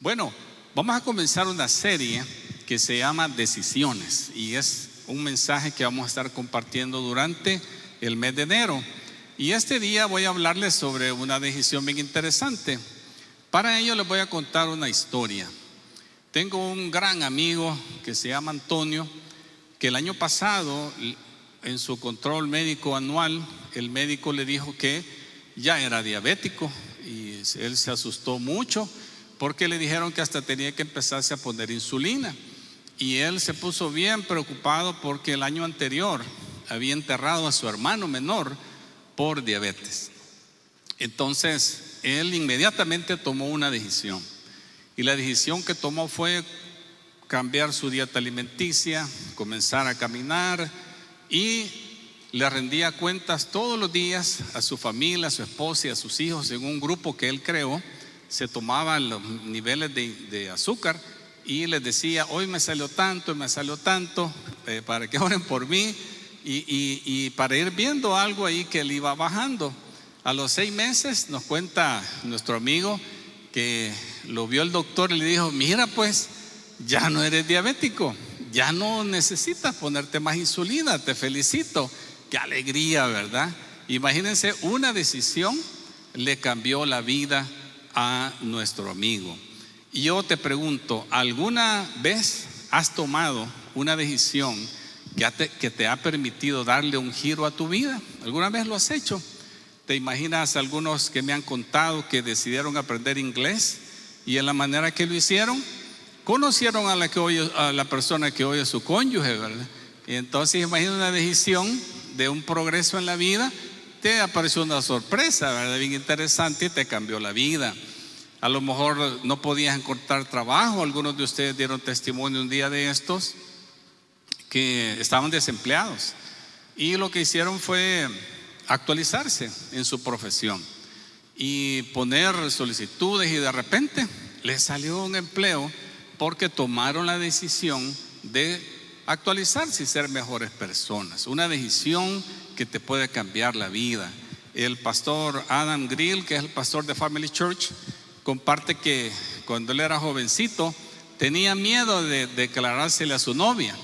Bueno, vamos a comenzar una serie que se llama Decisiones y es un mensaje que vamos a estar compartiendo durante el mes de enero. Y este día voy a hablarles sobre una decisión bien interesante. Para ello les voy a contar una historia. Tengo un gran amigo que se llama Antonio, que el año pasado en su control médico anual, el médico le dijo que ya era diabético y él se asustó mucho porque le dijeron que hasta tenía que empezarse a poner insulina. Y él se puso bien preocupado porque el año anterior había enterrado a su hermano menor por diabetes. Entonces él inmediatamente tomó una decisión, y la decisión que tomó fue cambiar su dieta alimenticia, comenzar a caminar, y le rendía cuentas todos los días a su familia, a su esposa y a sus hijos en un grupo que él creó. Se tomaba los niveles de azúcar y les decía: hoy me salió tanto, para que oren por mí, y para ir viendo algo ahí que él iba bajando. A los 6 meses nos cuenta nuestro amigo que lo vio el doctor y le dijo: mira, pues ya no eres diabético, ya no necesitas ponerte más insulina, te felicito. Qué alegría, ¿verdad? Imagínense, una decisión le cambió la vida a nuestro amigo. Y yo te pregunto, ¿alguna vez has tomado una decisión que te ha permitido darle un giro a tu vida? ¿Alguna vez lo has hecho? ¿Te imaginas algunos que me han contado que decidieron aprender inglés y en la manera que lo hicieron, conocieron a la persona que hoy es su cónyuge, ¿verdad? Y entonces imagina una decisión de un progreso en la vida, te apareció una sorpresa, ¿verdad? Bien interesante, y te cambió la vida. A lo mejor no podías encontrar trabajo. Algunos de ustedes dieron testimonio un día de estos que estaban desempleados, y lo que hicieron fue actualizarse en su profesión y poner solicitudes, y de repente les salió un empleo porque tomaron la decisión de actualizarse y ser mejores personas. Una decisión que te puede cambiar la vida. El pastor Adam Grill, que es el pastor de Family Church, comparte que cuando él era jovencito tenía miedo de declarársele a su novia,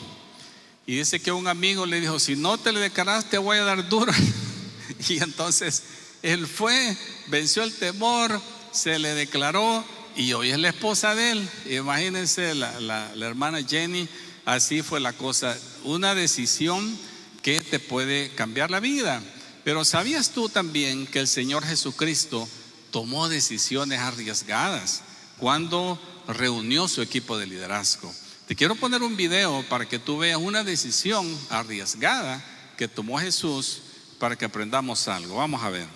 y dice que un amigo le dijo: si no te le declaras te voy a dar duro. Y entonces él fue, venció el temor, se le declaró, y hoy es la esposa de él. Imagínense, la hermana Jenny. Así fue la cosa. Una decisión que te puede cambiar la vida. Pero ¿sabías tú también que el Señor Jesucristo tomó decisiones arriesgadas cuando reunió su equipo de liderazgo? Te quiero poner un video para que tú veas una decisión arriesgada que tomó Jesús, para que aprendamos algo. Vamos a ver.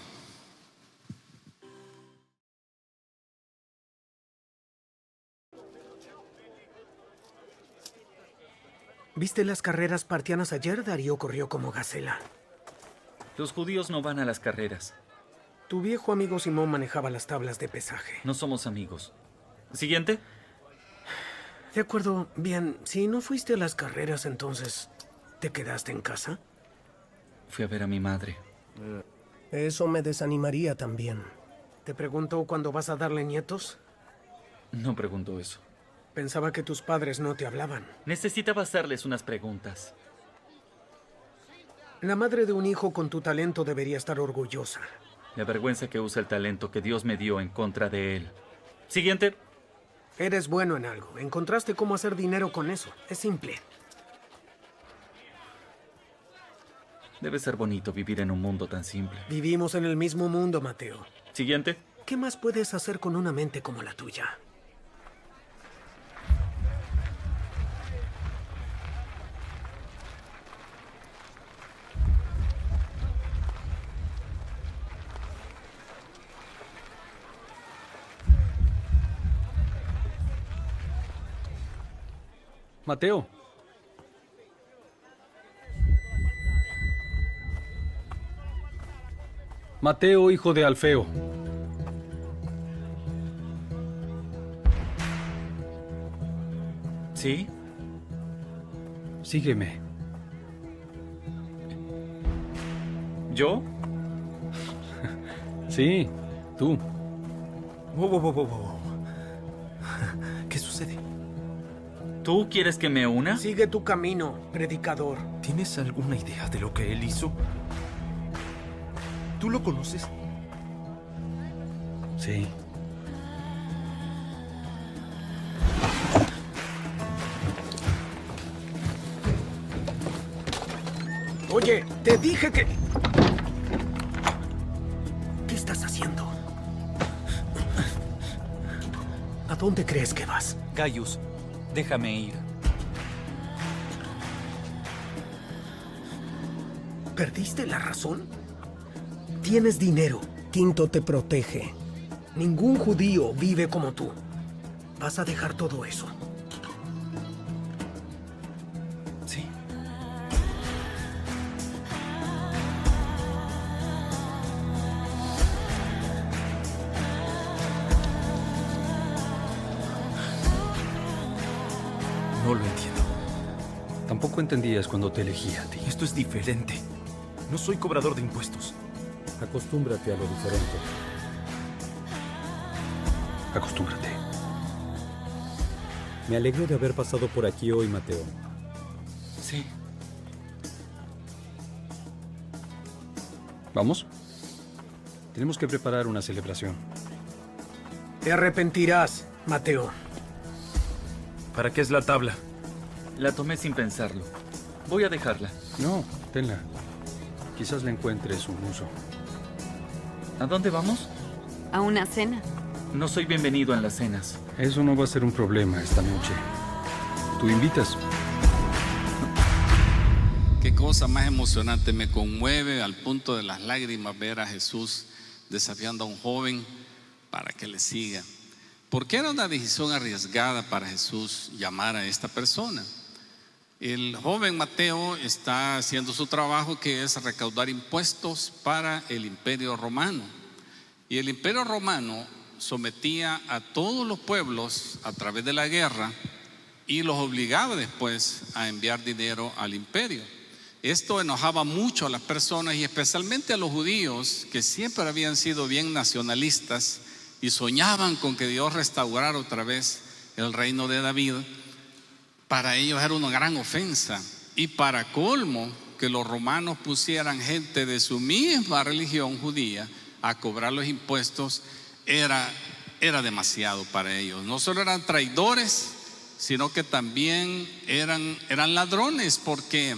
¿Viste las carreras partianas ayer? Darío corrió como gacela. Los judíos no van a las carreras. Tu viejo amigo Simón manejaba las tablas de pesaje. No somos amigos. ¿Siguiente? De acuerdo, bien. Si no fuiste a las carreras, entonces, ¿te quedaste en casa? Fui a ver a mi madre. Eso me desanimaría también. Te pregunto, ¿cuándo vas a darle nietos? No pregunto eso. Pensaba que tus padres no te hablaban. Necesitaba hacerles unas preguntas. La madre de un hijo con tu talento debería estar orgullosa. La vergüenza que usa el talento que Dios me dio en contra de él. Siguiente. Eres bueno en algo. Encontraste cómo hacer dinero con eso. Es simple. Debe ser bonito vivir en un mundo tan simple. Vivimos en el mismo mundo, Mateo. Siguiente. ¿Qué más puedes hacer con una mente como la tuya? Mateo. Mateo, hijo de Alfeo. ¿Sí? Sígueme. ¿Yo? Sí, tú. Wow, wow, wow, wow, wow. ¿Qué sucede? ¿Tú quieres que me una? Sigue tu camino, predicador. ¿Tienes alguna idea de lo que él hizo? ¿Tú lo conoces? Sí. Oye, te dije que... ¿Qué estás haciendo? ¿A dónde crees que vas? Gaius, déjame ir. ¿Perdiste la razón? Tienes dinero. Quinto te protege. Ningún judío vive como tú. ¿Vas a dejar todo eso? Sí. No lo entiendo. Tampoco entendías cuando te elegí a ti. Esto es diferente. No soy cobrador de impuestos. Acostúmbrate a lo diferente. Acostúmbrate. Me alegro de haber pasado por aquí hoy, Mateo. Sí. ¿Vamos? Tenemos que preparar una celebración. Te arrepentirás, Mateo. ¿Para qué es la tabla? La tomé sin pensarlo. Voy a dejarla. No, tenla. Quizás le encuentres un uso. ¿A dónde vamos? ¿A una cena? No soy bienvenido en las cenas. Eso no va a ser un problema esta noche. ¿Tú invitas? Qué cosa más emocionante, me conmueve al punto de las lágrimas ver a Jesús desafiando a un joven para que le siga. Porque era una decisión arriesgada para Jesús llamar a esta persona. El joven Mateo está haciendo su trabajo, que es recaudar impuestos para el Imperio Romano. Y el Imperio Romano sometía a todos los pueblos a través de la guerra y los obligaba después a enviar dinero al imperio. Esto enojaba mucho a las personas y especialmente a los judíos, que siempre habían sido bien nacionalistas y soñaban con que Dios restaurara otra vez el reino de David. Para ellos era una gran ofensa, y para colmo que los romanos pusieran gente de su misma religión judía a cobrar los impuestos era demasiado para ellos. No solo eran traidores, sino que también eran ladrones, porque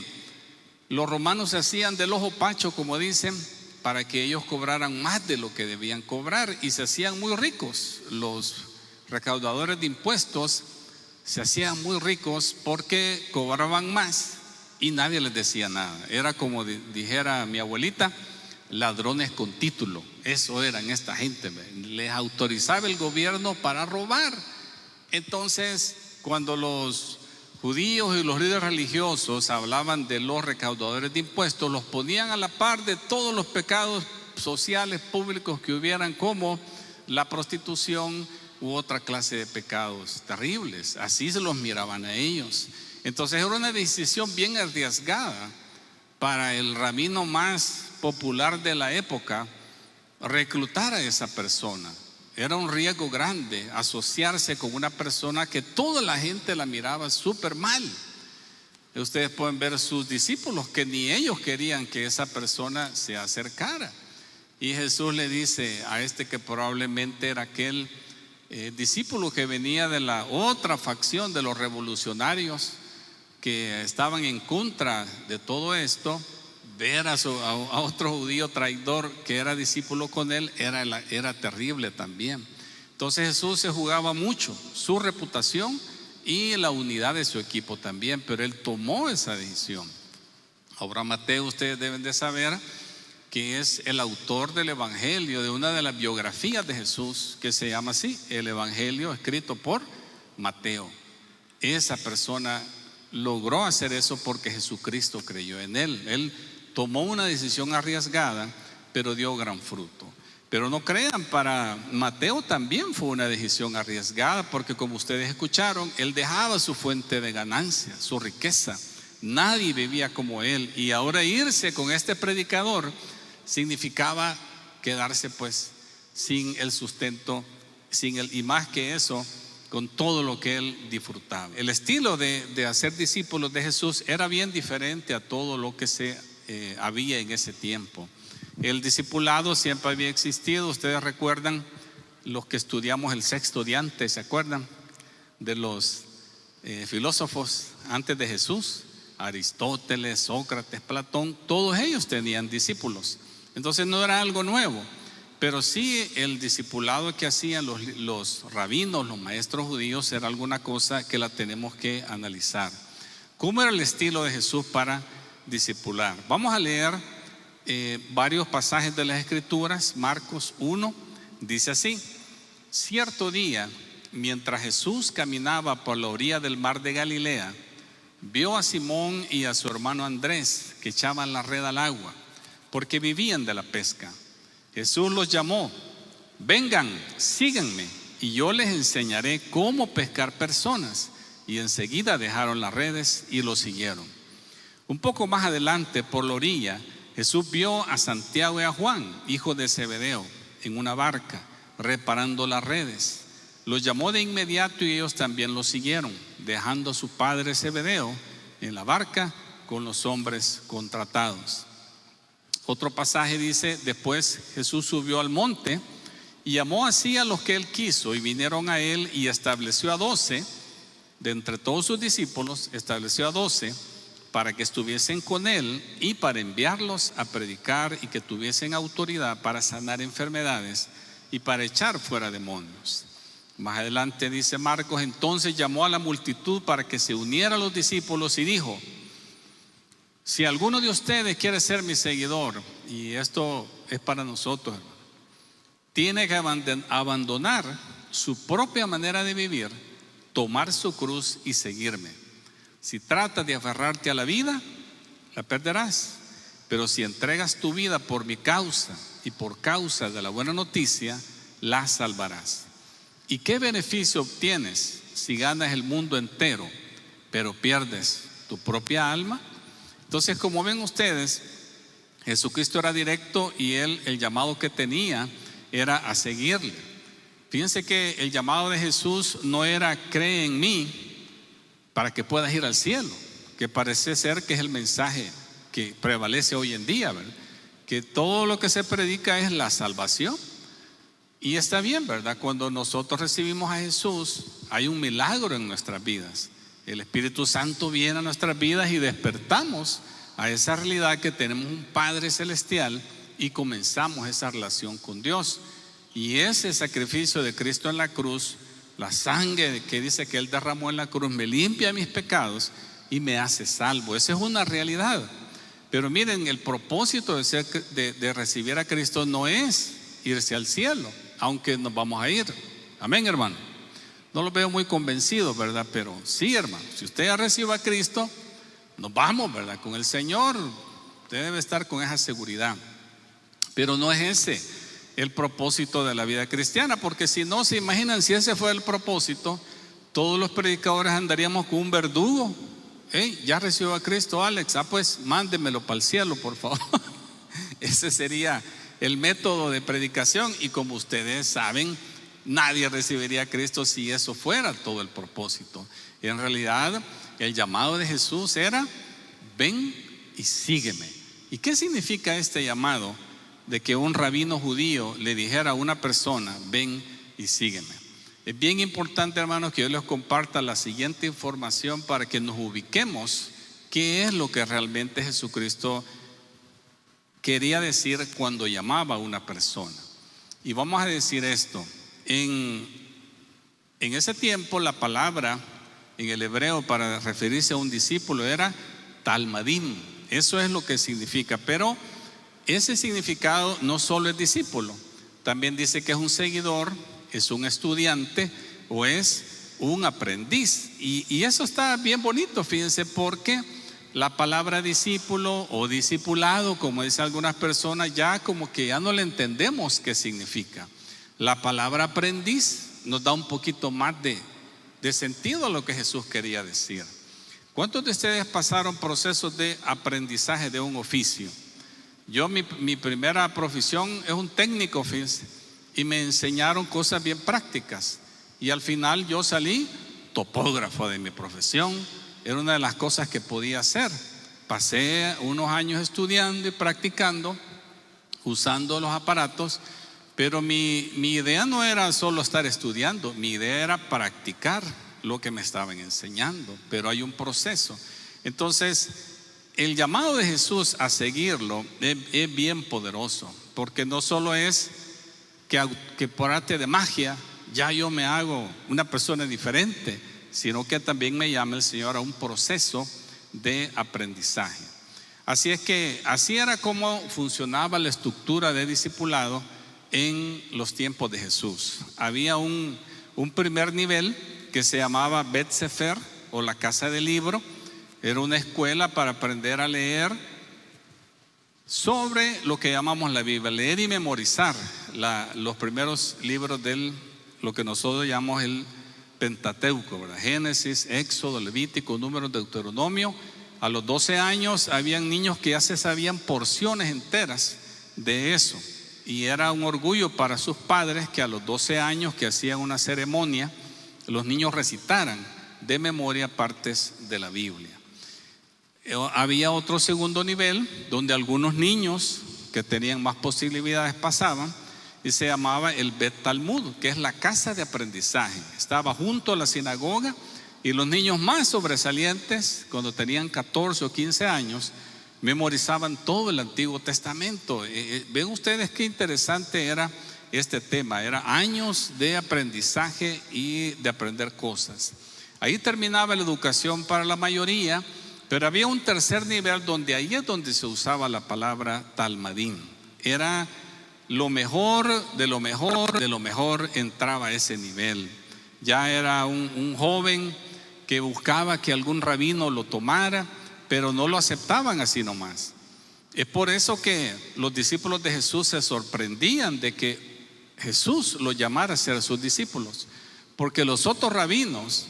los romanos se hacían del ojo pacho, como dicen, para que ellos cobraran más de lo que debían cobrar, y se hacían muy ricos. Los recaudadores de impuestos se hacían muy ricos porque cobraban más y nadie les decía nada. Era como dijera mi abuelita, ladrones con título. Eso eran esta gente. Les autorizaba el gobierno para robar. Entonces, cuando los judíos y los líderes religiosos hablaban de los recaudadores de impuestos, los ponían a la par de todos los pecados sociales públicos que hubieran, como la prostitución u otra clase de pecados terribles. Así se los miraban a ellos. Entonces era una decisión bien arriesgada para el rabino más popular de la época reclutar a esa persona. Era un riesgo grande asociarse con una persona que toda la gente la miraba súper mal. Ustedes pueden ver sus discípulos que ni ellos querían que esa persona se acercara. Y Jesús le dice a este, que probablemente era aquel discípulo que venía de la otra facción de los revolucionarios que estaban en contra de todo esto, ver a otro judío traidor que era discípulo con él era terrible también. Entonces Jesús se jugaba mucho su reputación y la unidad de su equipo también, pero él tomó esa decisión. Ahora Mateo, ustedes deben de saber que es el autor del Evangelio, de una de las biografías de Jesús, que se llama así, el Evangelio escrito por Mateo. Esa persona logró hacer eso porque Jesucristo creyó en él. Él tomó una decisión arriesgada, pero dio gran fruto. Pero no crean, para Mateo también fue una decisión arriesgada, porque como ustedes escucharon, él dejaba su fuente de ganancia, su riqueza. Nadie vivía como él, y ahora irse con este predicador significaba quedarse pues sin el sustento, y más que eso, con todo lo que él disfrutaba. El estilo de hacer discípulos de Jesús era bien diferente a todo lo que se había en ese tiempo. El discipulado siempre había existido. Ustedes recuerdan, los que estudiamos el sexto de antes, ¿se acuerdan? De los filósofos antes de Jesús, Aristóteles, Sócrates, Platón, todos ellos tenían discípulos. Entonces no era algo nuevo, pero sí el discipulado que hacían los rabinos, los maestros judíos, era alguna cosa que la tenemos que analizar. ¿Cómo era el estilo de Jesús para discipular? Vamos a leer varios pasajes de las Escrituras. Marcos 1 dice así: cierto día, mientras Jesús caminaba por la orilla del mar de Galilea, vio a Simón y a su hermano Andrés que echaban la red al agua, porque vivían de la pesca. Jesús los llamó: vengan, síganme, y yo les enseñaré cómo pescar personas. Y enseguida dejaron las redes y lo siguieron. Un poco más adelante, por la orilla, Jesús vio a Santiago y a Juan, hijos de Zebedeo, en una barca, reparando las redes. Los llamó de inmediato y ellos también lo siguieron, dejando a su padre Zebedeo en la barca con los hombres contratados. Otro pasaje dice: después Jesús subió al monte y llamó así a los que él quiso, y vinieron a él, y estableció a 12, de entre todos sus discípulos, estableció a 12 para que estuviesen con él y para enviarlos a predicar, y que tuviesen autoridad para sanar enfermedades y para echar fuera demonios. Más adelante dice Marcos: entonces llamó a la multitud para que se uniera a los discípulos y dijo: si alguno de ustedes quiere ser mi seguidor, y esto es para nosotros, tiene que abandonar su propia manera de vivir, tomar su cruz y seguirme. Si tratas de aferrarte a la vida, la perderás, pero si entregas tu vida por mi causa y por causa de la buena noticia, la salvarás. ¿Y qué beneficio obtienes si ganas el mundo entero, pero pierdes tu propia alma? Entonces, como ven ustedes, Jesucristo era directo, y él, el llamado que tenía era a seguirle. Fíjense que el llamado de Jesús no era: cree en mí para que puedas ir al cielo, que parece ser que es el mensaje que prevalece hoy en día, ¿verdad? Que todo lo que se predica es la salvación. Y está bien, ¿verdad? Cuando nosotros recibimos a Jesús, hay un milagro en nuestras vidas. El Espíritu Santo viene a nuestras vidas y despertamos a esa realidad que tenemos un Padre Celestial, y comenzamos esa relación con Dios. Y ese sacrificio de Cristo en la cruz, la sangre que dice que Él derramó en la cruz, me limpia mis pecados y me hace salvo. Esa es una realidad. Pero miren, el propósito de recibir a Cristo no es irse al cielo, aunque nos vamos a ir. Amén, hermano. No lo veo muy convencido, ¿verdad? Pero sí, hermano, si usted ya recibe a Cristo, nos vamos, ¿verdad? Con el Señor. Usted debe estar con esa seguridad. Pero no es ese el propósito de la vida cristiana, porque si no, se imaginan, si ese fue el propósito, todos los predicadores andaríamos con un verdugo. Ya recibió a Cristo, Alex, pues mándemelo para el cielo, por favor. Ese sería el método de predicación, y como ustedes saben, nadie recibiría a Cristo si eso fuera todo el propósito. En realidad, el llamado de Jesús era: ven y sígueme. ¿Y qué significa este llamado de que un rabino judío le dijera a una persona: ven y sígueme? Es bien importante, hermanos, que yo les comparta la siguiente información para que nos ubiquemos qué es lo que realmente Jesucristo quería decir cuando llamaba a una persona. Y vamos a decir esto: en ese tiempo la palabra en el hebreo para referirse a un discípulo era talmadim. Eso es lo que significa, pero ese significado no solo es discípulo, también dice que es un seguidor, es un estudiante o es un aprendiz. Y eso está bien bonito, fíjense, porque la palabra discípulo o discipulado, como dicen algunas personas, ya como que ya no le entendemos qué significa. La palabra aprendiz nos da un poquito más de sentido a lo que Jesús quería decir. ¿Cuántos de ustedes pasaron procesos de aprendizaje de un oficio? Yo mi primera profesión es un técnico, fíjense, y me enseñaron cosas bien prácticas. Y al final yo salí topógrafo de mi profesión. Era una de las cosas que podía hacer. Pasé unos años estudiando y practicando, usando los aparatos, pero mi idea no era solo estar estudiando, mi idea era practicar lo que me estaban enseñando, pero hay un proceso. Entonces, el llamado de Jesús a seguirlo es bien poderoso, porque no solo es que por arte de magia ya yo me hago una persona diferente, sino que también me llama el Señor a un proceso de aprendizaje. Así es que así era como funcionaba la estructura de discipulado en los tiempos de Jesús. Había un primer nivel que se llamaba Bet Sefer, o la casa del libro. Era una escuela para aprender a leer sobre lo que llamamos la Biblia, leer y memorizar los primeros libros de lo que nosotros llamamos el Pentateuco, ¿verdad? Génesis, Éxodo, Levítico, Números, Deuteronomio. A los 12 años habían niños que ya se sabían porciones enteras de eso, y era un orgullo para sus padres que a los 12 años que hacían una ceremonia, los niños recitaran de memoria partes de la Biblia. Había otro segundo nivel donde algunos niños que tenían más posibilidades pasaban, y se llamaba el Bet Talmud, que es la casa de aprendizaje. Estaba junto a la sinagoga, y los niños más sobresalientes, cuando tenían 14 o 15 años, memorizaban todo el Antiguo Testamento. Ven ustedes qué interesante era este tema. Era años de aprendizaje y de aprender cosas. Ahí terminaba la educación para la mayoría, pero había un tercer nivel donde ahí es donde se usaba la palabra talmadín. Era lo mejor de lo mejor de lo mejor, entraba a ese nivel. Ya era un joven que buscaba que algún rabino lo tomara, pero no lo aceptaban así nomás. Es por eso que los discípulos de Jesús se sorprendían de que Jesús los llamara a ser sus discípulos, porque los otros rabinos,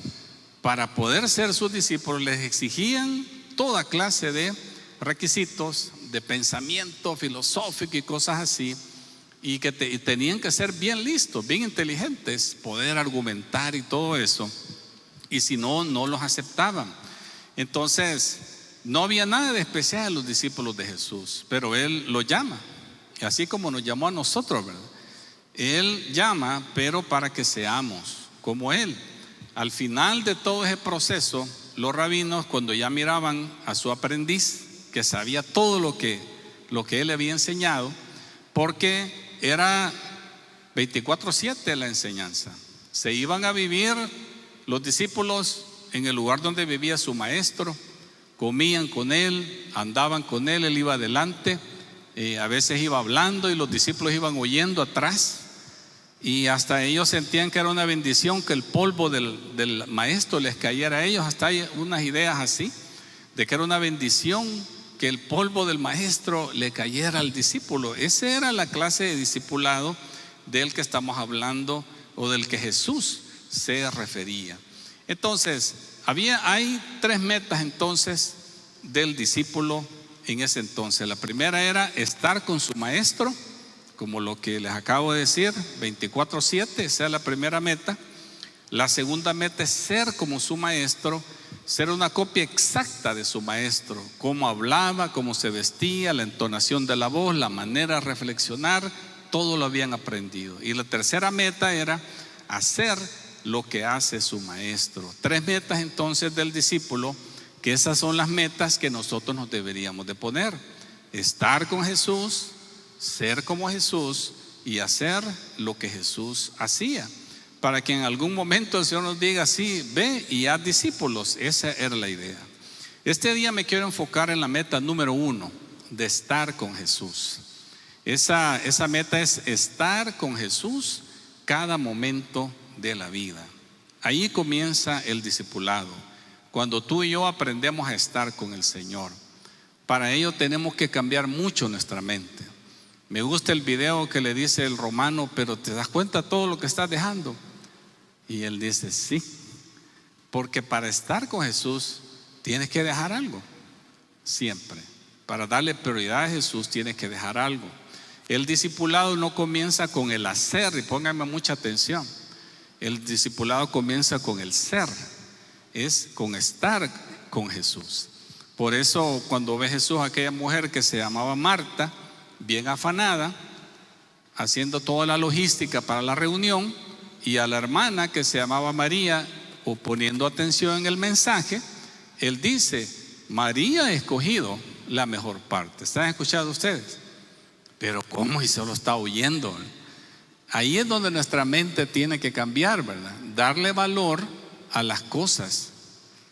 para poder ser sus discípulos, les exigían toda clase de requisitos de pensamiento filosófico y cosas así, y que tenían que ser bien listos, bien inteligentes, poder argumentar y todo eso, y si no, no los aceptaban. Entonces, no había nada de especial en los discípulos de Jesús, pero Él los llama, así como nos llamó a nosotros, ¿verdad? Él llama, pero para que seamos como Él. Al final de todo ese proceso, los rabinos, cuando ya miraban a su aprendiz, que sabía todo lo que Él le había enseñado, porque era 24/7 la enseñanza, se iban a vivir los discípulos en el lugar donde vivía su maestro, comían con Él, andaban con Él, Él iba adelante, a veces iba hablando y los discípulos iban oyendo atrás, y hasta ellos sentían que era una bendición que el polvo del maestro les cayera a ellos. Hasta hay unas ideas así, de que era una bendición que el polvo del maestro le cayera al discípulo. Esa era la clase de discipulado del que estamos hablando, o del que Jesús se refería. Entonces, hay 3 metas entonces del discípulo en ese entonces. La primera era estar con su maestro, como lo que les acabo de decir, 24/7, esa es la primera meta. La segunda meta es ser como su maestro, ser una copia exacta de su maestro, cómo hablaba, cómo se vestía, la entonación de la voz, la manera de reflexionar, todo lo habían aprendido. Y la tercera meta era hacer lo que hace su maestro. 3 metas entonces del discípulo, que esas son las metas que nosotros nos deberíamos de poner: estar con Jesús, ser como Jesús y hacer lo que Jesús hacía, para que en algún momento el Señor nos diga: sí, ve y haz discípulos. Esa era la idea. Este día me quiero enfocar en la meta número 1, de estar con Jesús. Esa meta es estar con Jesús cada momento de la vida. Ahí comienza el discipulado, cuando tú y yo aprendemos a estar con el Señor. Para ello tenemos que cambiar mucho nuestra mente. Me gusta el video que le dice el romano: pero ¿te das cuenta todo lo que estás dejando? Y él dice: sí, porque para estar con Jesús tienes que dejar algo, siempre. Para darle prioridad a Jesús tienes que dejar algo. El discipulado no comienza con el hacer, y pónganme mucha atención. El discipulado comienza con el ser, es con estar con Jesús. Por eso cuando ve Jesús a aquella mujer que se llamaba Marta, bien afanada, haciendo toda la logística para la reunión, y a la hermana que se llamaba María, o poniendo atención en el mensaje, él dice: María ha escogido la mejor parte. ¿Están escuchando ustedes? Pero ¿cómo? Y solo está oyendo. Ahí es donde nuestra mente tiene que cambiar, ¿verdad? Darle valor a las cosas,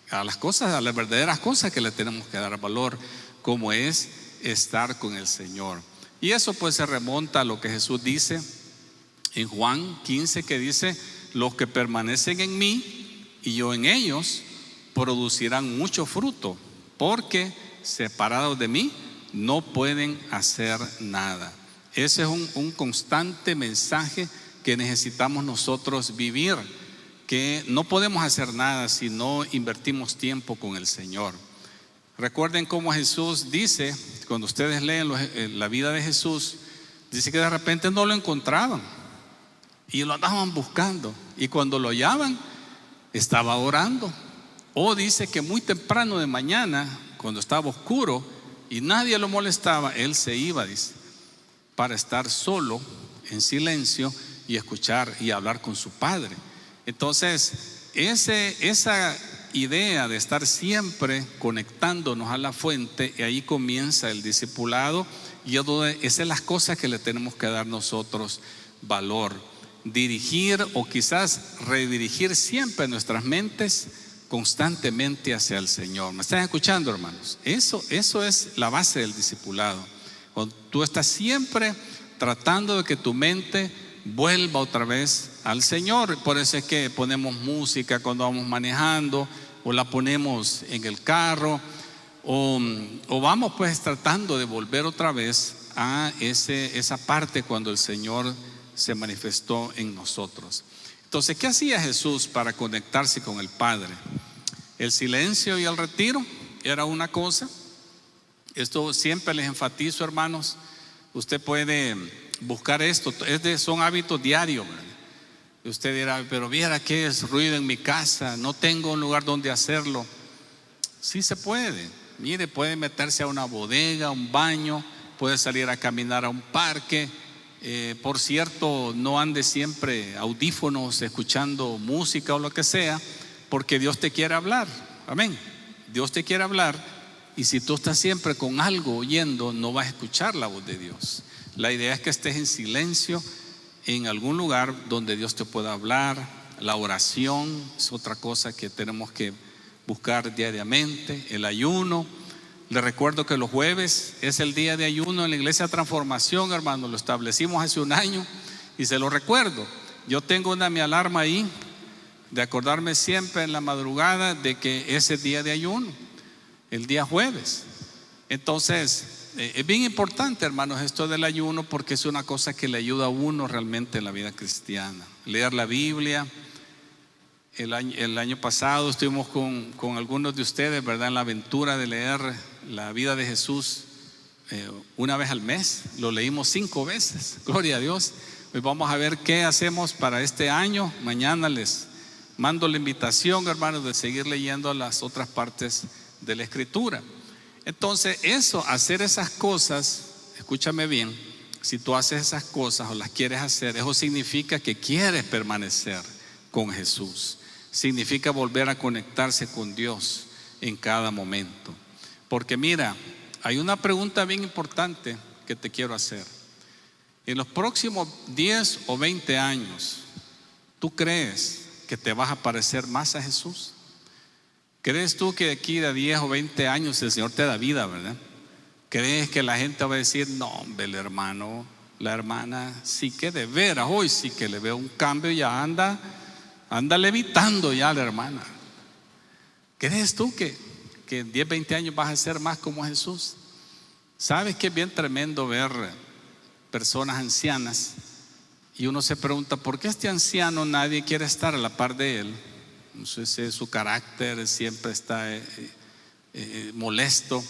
a las verdaderas cosas que le tenemos que dar valor, como es estar con el Señor. Y eso pues se remonta a lo que Jesús dice en Juan 15, que dice: los que permanecen en mí y yo en ellos producirán mucho fruto, porque separados de mí no pueden hacer nada. Ese es un constante mensaje que necesitamos nosotros vivir, que no podemos hacer nada si no invertimos tiempo con el Señor. Recuerden cómo Jesús dice, cuando ustedes leen la vida de Jesús, dice que de repente no lo encontraban y lo andaban buscando, y cuando lo hallaban estaba orando. O dice que muy temprano de mañana, cuando estaba oscuro y nadie lo molestaba, él se iba, dice, para estar solo, en silencio, y escuchar y hablar con su Padre. Entonces, esa idea de estar siempre conectándonos a la fuente, y ahí comienza el discipulado, y esas son las cosas que le tenemos que dar nosotros valor. Dirigir, o quizás redirigir siempre nuestras mentes constantemente hacia el Señor. ¿Me están escuchando, hermanos? Eso es la base del discipulado. Cuando tú estás siempre tratando de que tu mente vuelva otra vez al Señor. Por eso es que ponemos música cuando vamos manejando, o la ponemos en el carro, o vamos pues tratando de volver otra vez a esa parte cuando el Señor se manifestó en nosotros. Entonces, ¿qué hacía Jesús para conectarse con el Padre? El silencio y el retiro era una cosa. Esto siempre les enfatizo, hermanos. Usted puede buscar esto, son hábitos diarios, ¿verdad? Y usted dirá: pero viera que es ruido en mi casa, no tengo un lugar donde hacerlo. Sí se puede. Mire, puede meterse a una bodega, a un baño, puede salir a caminar a un parque. Por cierto, no ande siempre audífonos escuchando música o lo que sea, porque Dios te quiere hablar. Amén. Dios te quiere hablar, y si tú estás siempre con algo oyendo, no vas a escuchar la voz de Dios. La idea es que estés en silencio en algún lugar donde Dios te pueda hablar. La oración es otra cosa que tenemos que buscar diariamente. El ayuno. Les recuerdo que los jueves es el día de ayuno en la Iglesia Transformación, hermano. Lo establecimos hace un año y se lo recuerdo. Yo tengo mi alarma ahí de acordarme siempre en la madrugada de que ese día de ayuno, el día jueves. Entonces, es bien importante, hermanos, esto del ayuno, porque es una cosa que le ayuda a uno realmente en la vida cristiana. Leer la Biblia. El año pasado estuvimos con algunos de ustedes, ¿verdad?, en la aventura de leer la vida de Jesús una vez al mes. Lo leímos 5 veces, gloria a Dios. Hoy vamos a ver qué hacemos para este año. Mañana les mando la invitación, hermanos, de seguir leyendo las otras partes de la Escritura. Entonces, hacer esas cosas, escúchame bien, si tú haces esas cosas o las quieres hacer, eso significa que quieres permanecer con Jesús. Significa volver a conectarse con Dios en cada momento. Porque mira, hay una pregunta bien importante que te quiero hacer. En los próximos 10 o 20 años, ¿tú crees que te vas a parecer más a Jesús? ¿Crees tú que de aquí a 10 o 20 años el Señor te da vida, verdad? ¿Crees que la gente va a decir: no, hombre, el hermano, la hermana, sí que de veras, hoy sí que le veo un cambio, ya anda levitando ya la hermana? ¿Crees tú que en 10, 20 años vas a ser más como Jesús? ¿Sabes que es bien tremendo ver personas ancianas y uno se pregunta: ¿por qué este anciano nadie quiere estar a la par de él? Entonces, su carácter siempre está molesto.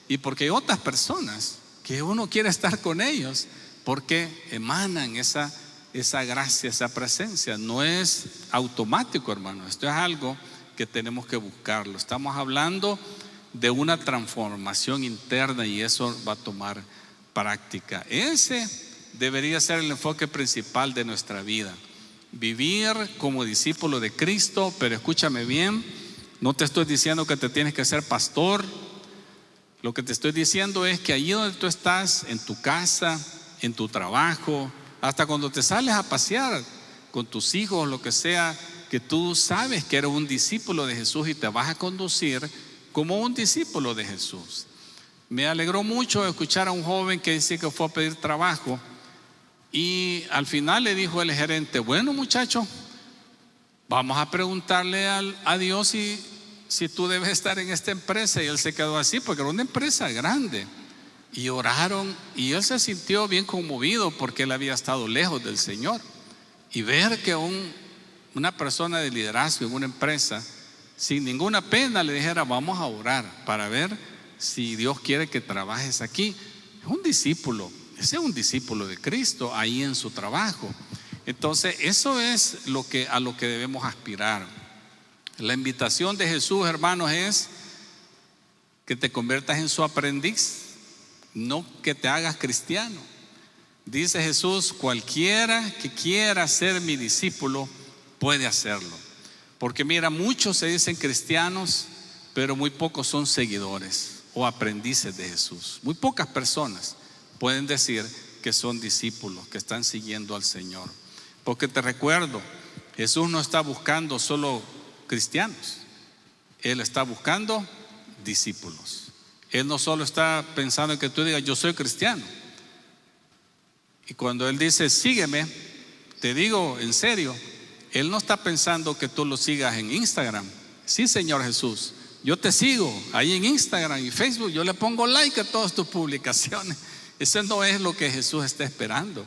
Y porque hay otras personas que uno quiere estar con ellos, porque emanan esa esa gracia, esa presencia. No es automático, hermano. Esto es algo que tenemos que buscarlo. Estamos hablando de una transformación interna y eso va a tomar práctica. Ese debería ser el enfoque principal de nuestra vida. Vivir como discípulo de Cristo, pero escúchame bien, no te estoy diciendo que te tienes que ser pastor. Lo que te estoy diciendo es que allí donde tú estás, en tu casa, en tu trabajo, hasta cuando te sales a pasear con tus hijos, lo que sea, que tú sabes que eres un discípulo de Jesús y te vas a conducir como un discípulo de Jesús. Me alegró mucho escuchar a un joven que dice que fue a pedir trabajo y al final le dijo el gerente: bueno, muchacho, vamos a preguntarle a Dios si tú debes estar en esta empresa. Y él se quedó así porque era una empresa grande. Y oraron y él se sintió bien conmovido porque él había estado lejos del Señor. Y ver que una persona de liderazgo en una empresa, sin ninguna pena, le dijera: vamos a orar para ver si Dios quiere que trabajes aquí. Es un discípulo, ese es un discípulo de Cristo ahí en su trabajo. Entonces eso es a lo que debemos aspirar. La invitación de Jesús, hermanos, es que te conviertas en su aprendiz, no que te hagas cristiano. Dice Jesús: cualquiera que quiera ser mi discípulo puede hacerlo. Porque mira, muchos se dicen cristianos, pero muy pocos son seguidores o aprendices de Jesús. Muy pocas personas pueden decir que son discípulos, que están siguiendo al Señor. Porque te recuerdo, Jesús no está buscando solo cristianos, Él está buscando discípulos. Él no solo está pensando en que tú digas: yo soy cristiano. Y cuando Él dice: sígueme, te digo en serio, Él no está pensando que tú lo sigas en Instagram. Sí, Señor Jesús, yo te sigo ahí en Instagram y Facebook, yo le pongo like a todas tus publicaciones. Eso no es lo que Jesús está esperando,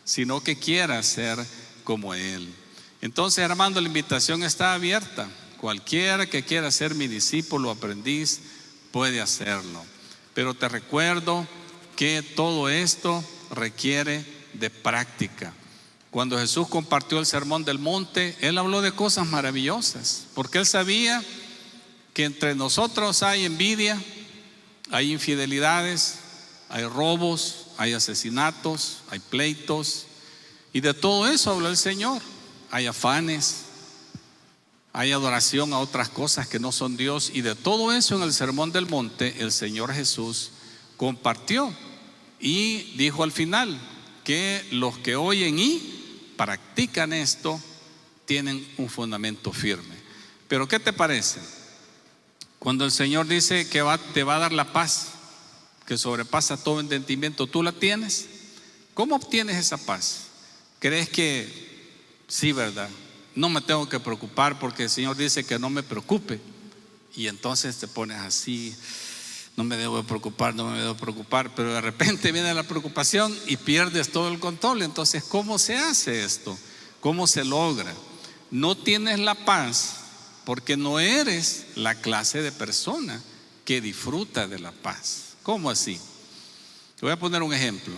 sino que quiera ser como Él. Entonces, hermano, la invitación está abierta. Cualquiera que quiera ser mi discípulo o aprendiz puede hacerlo. Pero te recuerdo que todo esto requiere de práctica. Cuando Jesús compartió el sermón del monte, Él habló de cosas maravillosas, porque Él sabía que entre nosotros hay envidia, hay infidelidades, hay robos, hay asesinatos, hay pleitos, y de todo eso habló el Señor. Hay afanes, hay adoración a otras cosas que no son Dios, y de todo eso en el sermón del monte el Señor Jesús compartió y dijo al final que los que oyen y practican esto tienen un fundamento firme. Pero ¿qué te parece? Cuando el Señor dice que te va a dar la paz que sobrepasa todo entendimiento, ¿tú la tienes? ¿Cómo obtienes esa paz? ¿Crees que sí, verdad? No me tengo que preocupar porque el Señor dice que no me preocupe. Y entonces te pones así: no me debo preocupar, no me debo preocupar. Pero de repente viene la preocupación y pierdes todo el control. Entonces, ¿cómo se hace esto? ¿Cómo se logra? No tienes la paz porque no eres la clase de persona que disfruta de la paz. ¿Cómo así? Te voy a poner un ejemplo.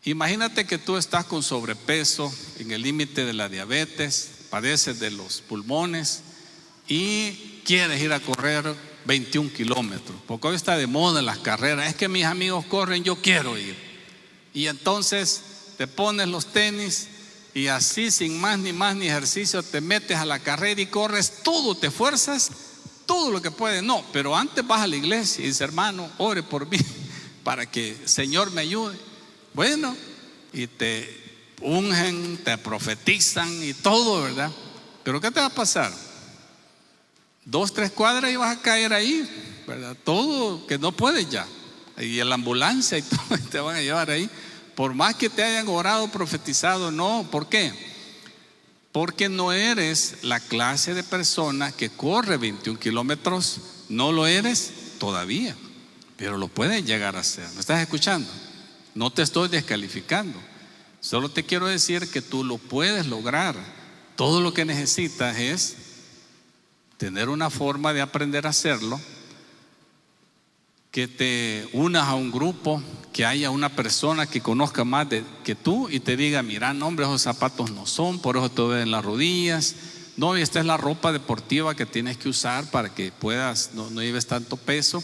Imagínate que tú estás con sobrepeso, en el límite de la diabetes, padeces de los pulmones y quieres ir a correr 21 kilómetros, porque hoy está de moda las carreras. Es que mis amigos corren, yo quiero ir. Y entonces te pones los tenis y así, sin más ni ejercicio, te metes a la carrera y corres todo, te esfuerzas todo lo que puedes. No, pero antes vas a la iglesia y dices: hermano, ore por mí para que el Señor me ayude. Bueno, y te ungen, te profetizan y todo, ¿verdad? Pero ¿qué te va a pasar? 2, 3 cuadras y vas a caer ahí, ¿verdad? Todo que no puedes ya. Y en la ambulancia y todo te van a llevar ahí. Por más que te hayan orado, profetizado, no. ¿Por qué? Porque no eres la clase de persona que corre 21 kilómetros. No lo eres todavía, pero lo puedes llegar a hacer. ¿Me estás escuchando? No te estoy descalificando. Solo te quiero decir que tú lo puedes lograr. Todo lo que necesitas es tener una forma de aprender a hacerlo que te unas a un grupo, que haya una persona que conozca más que tú y te diga, mira, no hombre, esos zapatos no son, por eso te duelen las rodillas. No, y esta es la ropa deportiva que tienes que usar para que puedas, no lleves tanto peso.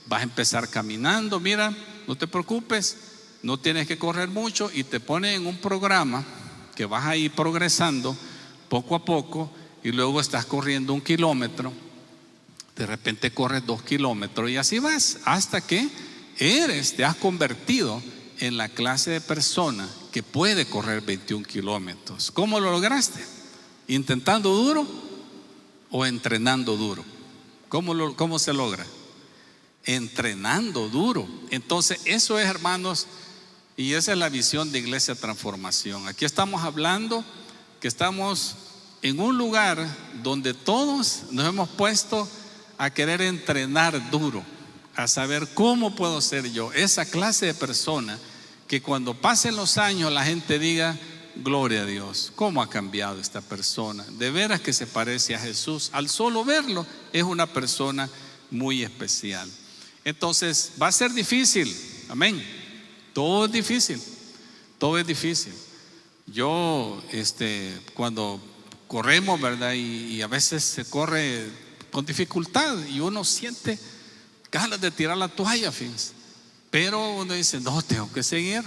Vas a empezar caminando, mira, no te preocupes, no tienes que correr mucho, y te ponen en un programa que vas a ir progresando poco a poco, y luego estás corriendo 1 kilómetro, de repente corres 2 kilómetros y así vas hasta que te has convertido en la clase de persona que puede correr 21 kilómetros. ¿Cómo lo lograste? ¿Intentando duro o entrenando duro? ¿Cómo se logra? Entrenando duro. Entonces eso es, hermanos, y esa es la visión de Iglesia Transformación. Aquí estamos hablando que estamos en un lugar donde todos nos hemos puesto a querer entrenar duro, a saber cómo puedo ser yo esa clase de persona que cuando pasen los años la gente diga, gloria a Dios, cómo ha cambiado esta persona, de veras que se parece a Jesús. Al solo verlo es una persona muy especial. Entonces va a ser difícil, amén. Todo es difícil, todo es difícil. Yo cuando corremos, ¿verdad? Y a veces se corre con dificultad y uno siente ganas de tirar la toalla, fíjense. Pero uno dice, no, tengo que seguir.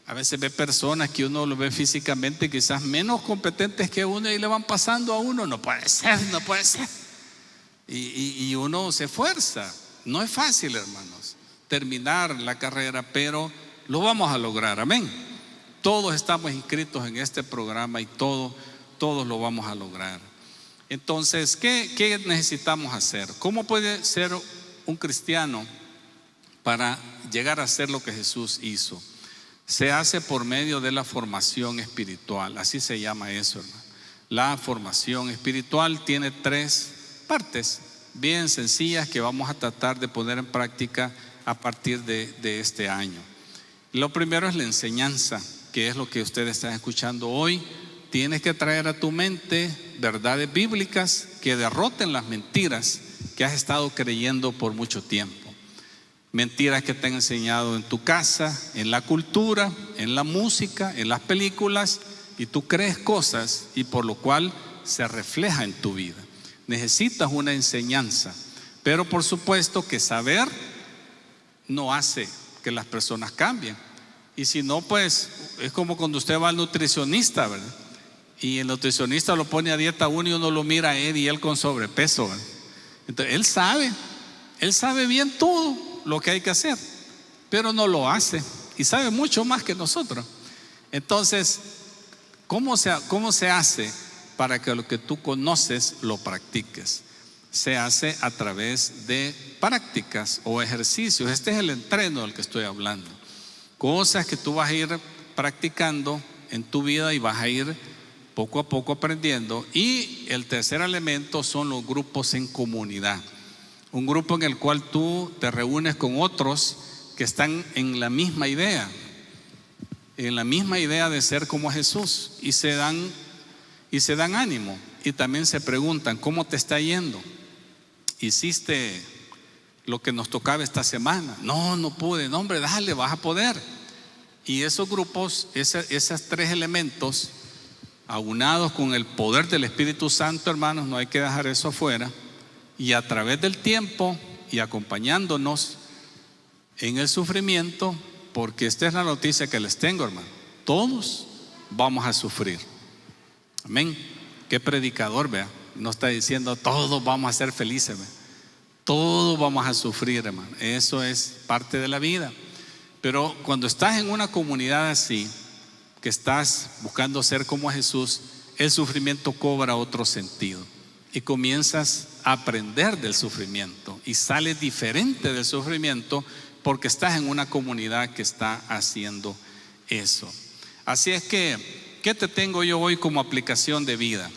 A veces ve personas que uno lo ve físicamente quizás menos competentes que uno y le van pasando a uno. No puede ser, no puede ser. Y uno se esfuerza. No es fácil, hermanos, terminar la carrera, pero lo vamos a lograr, amén. Todos estamos inscritos en este programa y todos lo vamos a lograr. Entonces, ¿qué necesitamos hacer? ¿Cómo puede ser un cristiano para llegar a hacer lo que Jesús hizo? Se hace por medio de la formación espiritual, así se llama eso, hermano. La formación espiritual tiene 3 partes bien sencillas que vamos a tratar de poner en práctica a partir de este año. Lo primero es la enseñanza, que es lo que ustedes están escuchando hoy. Tienes que traer a tu mente verdades bíblicas que derroten las mentiras que has estado creyendo por mucho tiempo. Mentiras que te han enseñado en tu casa, en la cultura, en la música, en las películas, y tú crees cosas y por lo cual se refleja en tu vida. Necesitas una enseñanza, pero por supuesto que saber no hace que las personas cambien. Y si no, pues es como cuando usted va al nutricionista, ¿verdad? Y el nutricionista lo pone a dieta uno y uno lo mira a él y él con sobrepeso, ¿verdad? Entonces él sabe bien todo lo que hay que hacer, pero no lo hace y sabe mucho más que nosotros. Entonces, ¿cómo se hace para que lo que tú conoces lo practiques? Se hace a través de prácticas o ejercicios. Este es el entreno del que estoy hablando. Cosas que tú vas a ir practicando en tu vida y vas a ir poco a poco aprendiendo. Y el tercer elemento son los grupos en comunidad. Un grupo en el cual tú te reúnes con otros que están en la misma idea de ser como Jesús, y se dan ánimo y también se preguntan, ¿cómo te está yendo? ¿Hiciste lo que nos tocaba esta semana? No pude. No, hombre, dale, vas a poder. Y esos grupos, esos 3 elementos aunados con el poder del Espíritu Santo, hermanos, no hay que dejar eso afuera. Y a través del tiempo y acompañándonos en el sufrimiento, porque esta es la noticia que les tengo, hermano, todos vamos a sufrir. Amén. Qué predicador, vea. No está diciendo todos vamos a ser felices, vea. Todos vamos a sufrir, hermano. Eso es parte de la vida. Pero cuando estás en una comunidad así, que estás buscando ser como Jesús, el sufrimiento cobra otro sentido y comienzas a aprender del sufrimiento y sales diferente del sufrimiento porque estás en una comunidad que está haciendo eso. Así es que, ¿qué te tengo yo hoy como aplicación de vida?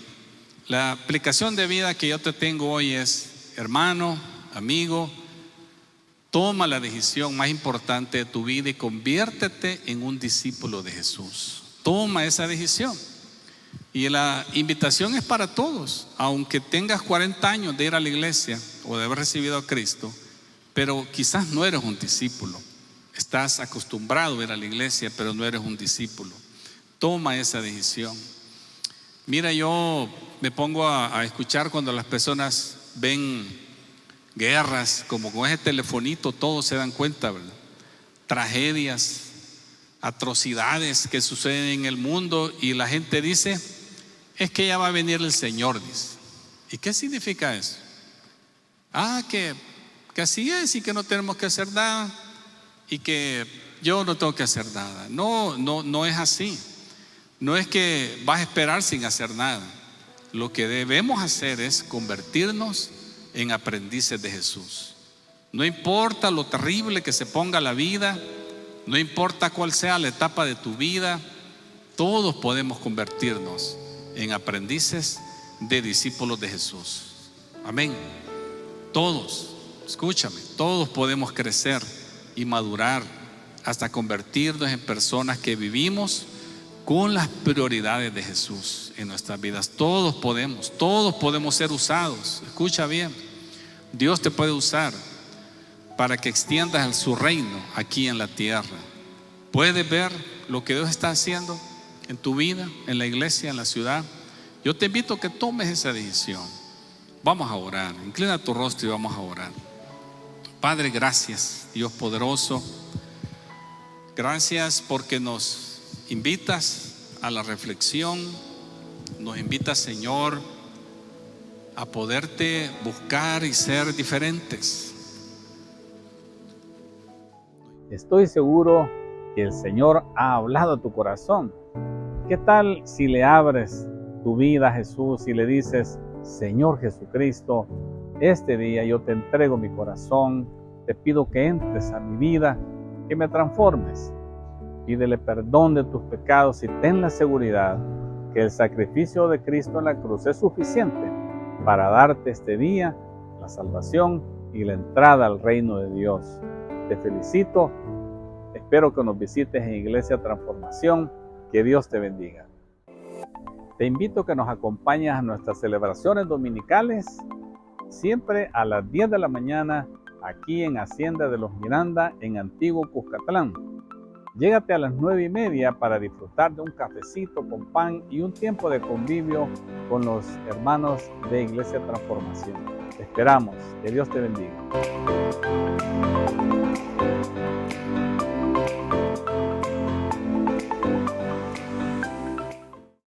La aplicación de vida que yo te tengo hoy es, hermano, amigo, toma la decisión más importante de tu vida y conviértete en un discípulo de Jesús. Toma esa decisión. Y la invitación es para todos. Aunque tengas 40 años de ir a la iglesia o de haber recibido a Cristo, pero quizás no eres un discípulo. Estás acostumbrado a ir a la iglesia, pero no eres un discípulo. Toma esa decisión. Mira, yo me pongo a escuchar cuando las personas ven guerras, como con ese telefonito, todos se dan cuenta, ¿verdad? Tragedias, atrocidades que suceden en el mundo, y la gente dice, es que ya va a venir el Señor, dice. ¿Y qué significa eso? Que así es, y que no tenemos que hacer nada, y que yo no tengo que hacer nada. No es así. No es que vas a esperar sin hacer nada. Lo que debemos hacer es convertirnos en aprendices de Jesús. No importa lo terrible que se ponga la vida, no importa cuál sea la etapa de tu vida, todos podemos convertirnos en aprendices de discípulos de Jesús. Amén. Todos, escúchame, todos podemos crecer y madurar hasta convertirnos en personas que vivimos con las prioridades de Jesús en nuestras vidas. Todos podemos ser usados. Escucha bien, Dios te puede usar para que extiendas su reino aquí en la tierra. Puedes ver lo que Dios está haciendo en tu vida, en la iglesia, en la ciudad. Yo te invito a que tomes esa decisión. Vamos a orar. Inclina tu rostro y vamos a orar. Padre, gracias, Dios poderoso. Gracias porque nos invitas a la reflexión. Nos invitas, Señor, a poderte buscar y ser diferentes. Estoy seguro que el Señor ha hablado a tu corazón. ¿Qué tal si le abres tu vida a Jesús y le dices: Señor Jesucristo, este día yo te entrego mi corazón, te pido que entres a mi vida, que me transformes? Pídele perdón de tus pecados y ten la seguridad que el sacrificio de Cristo en la cruz es suficiente para darte este día la salvación y la entrada al reino de Dios. Te felicito, espero que nos visites en Iglesia Transformación. Que Dios te bendiga. Te invito a que nos acompañes a nuestras celebraciones dominicales, siempre a las 10 de la mañana, aquí en Hacienda de los Miranda, en Antiguo Cuscatlán. Llégate a las 9:30 para disfrutar de un cafecito con pan y un tiempo de convivio con los hermanos de Iglesia Transformación. Te esperamos. Que Dios te bendiga.